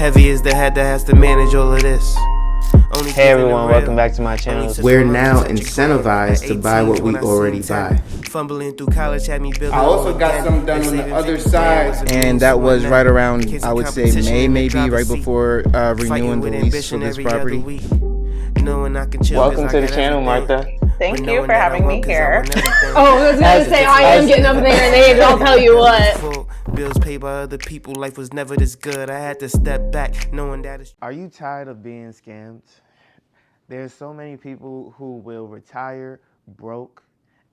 Heavy is the head that has to manage all of this. Hey everyone, welcome back to my channel. We're now incentivized to buy what we already buy. Fumbling through college had me building. I also got some done on the other side. And that was right around, I would say, May, maybe, right before renewing the lease for this property. Welcome to the channel, Martha. Thank you for having me here. Oh, I was going to say, I am getting up there and age, I'll tell you what. Bills paid by other people, life was never this good. I had to step back, knowing that it's... Are you tired of being scammed? There's so many people who will retire broke,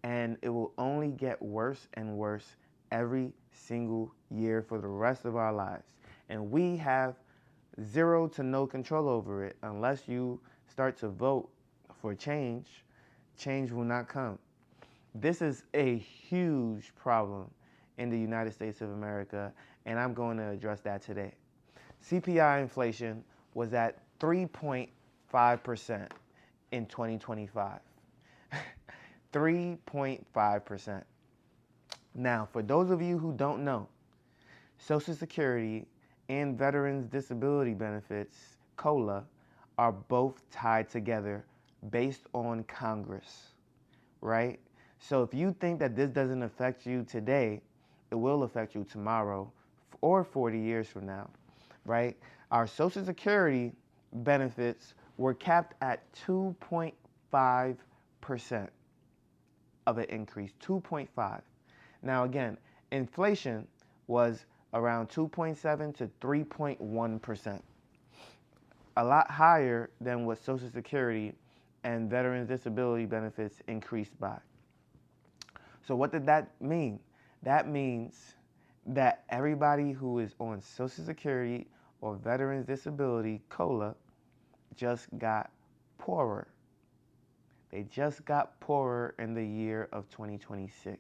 and it will only get worse and worse every single year for the rest of our lives. And we have zero to no control over it unless you start to vote for change. Change will not come. This is a huge problem in the United States of America, and I'm going to address that today. CPI inflation was at 3.5% in 2025. 3.5%. Now, for those of you who don't know, Social Security and Veterans Disability Benefits, COLA, are both tied together based on Congress, right? So if you think that this doesn't affect you today, it will affect you tomorrow or 40 years from now, right? Our Social Security benefits were capped at 2.5% of an increase, 2.5. Now again, inflation was around 2.7 to 3.1%, a lot higher than what Social Security and Veterans Disability Benefits increased by. So what did that mean? That means that everybody who is on Social Security or Veterans Disability, COLA, just got poorer. They just got poorer in the year of 2026.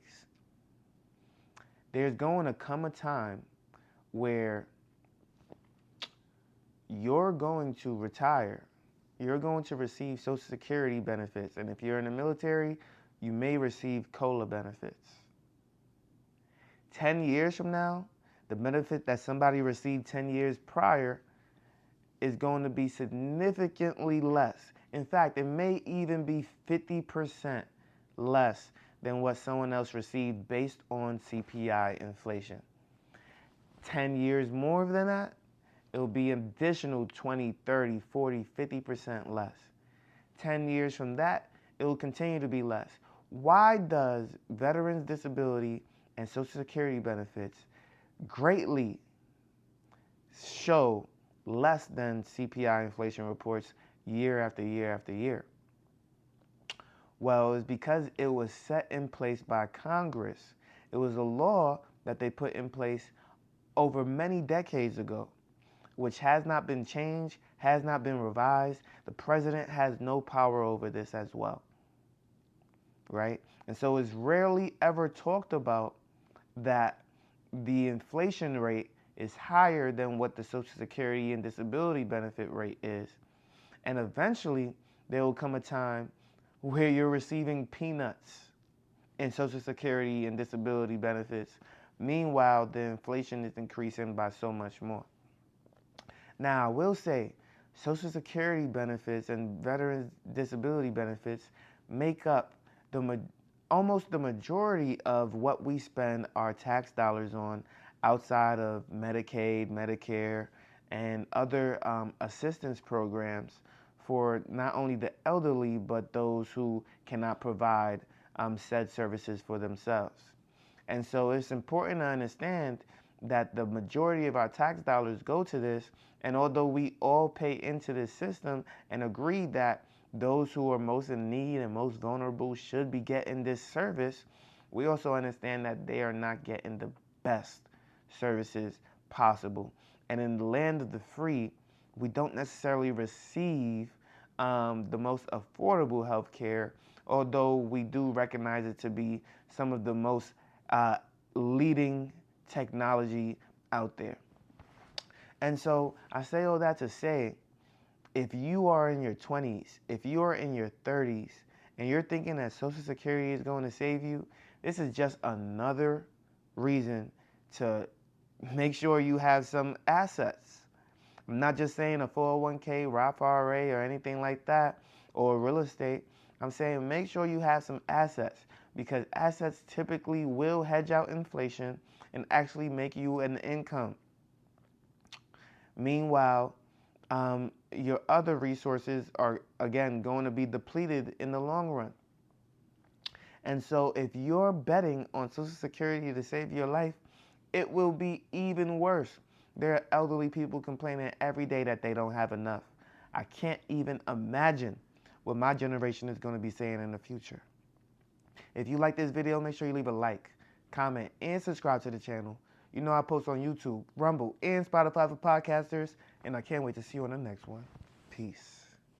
There's going to come a time where you're going to retire. You're going to receive Social Security benefits. And if you're in the military, you may receive COLA benefits. 10 years from now, the benefit that somebody received 10 years prior is going to be significantly less. In fact, it may even be 50% less than what someone else received based on CPI inflation. 10 years more than that, it'll be an additional 20, 30, 40, 50% less. 10 years from that, it will continue to be less. Why does Veterans Disability and Social Security benefits greatly show less than CPI inflation reports year after year after year? Well, it's because it was set in place by Congress. It was a law that they put in place over many decades ago, which has not been changed, has not been revised. The president has no power over this as well, right? And so it's rarely ever talked about that the inflation rate is higher than what the Social Security and disability benefit rate is. And eventually, there will come a time where you're receiving peanuts in Social Security and disability benefits. Meanwhile, the inflation is increasing by so much more. Now, I will say, Social Security benefits and Veterans Disability benefits make up almost the majority of what we spend our tax dollars on outside of Medicaid, Medicare, and other assistance programs for not only the elderly, but those who cannot provide said services for themselves. And so it's important to understand that the majority of our tax dollars go to this, and although we all pay into this system and agree that those who are most in need and most vulnerable should be getting this service, we also understand that they are not getting the best services possible. And in the land of the free, we don't necessarily receive the most affordable health care, although we do recognize it to be some of the most leading technology out there. And so I say all that to say, if you are in your 20s, if you are in your 30s, and you're thinking that Social Security is going to save you, this is just another reason to make sure you have some assets. I'm not just saying a 401k, Roth IRA, or anything like that, or real estate. I'm saying make sure you have some assets, because assets typically will hedge out inflation and actually make you an income. Meanwhile, your other resources are, again, going to be depleted in the long run. And so if you're betting on Social Security to save your life, it will be even worse. There are elderly people complaining every day that they don't have enough. I can't even imagine what my generation is going to be saying in the future. If you like this video, make sure you leave a like, comment, and subscribe to the channel. You know I post on YouTube, Rumble, and Spotify for podcasters, and I can't wait to see you on the next one. Peace.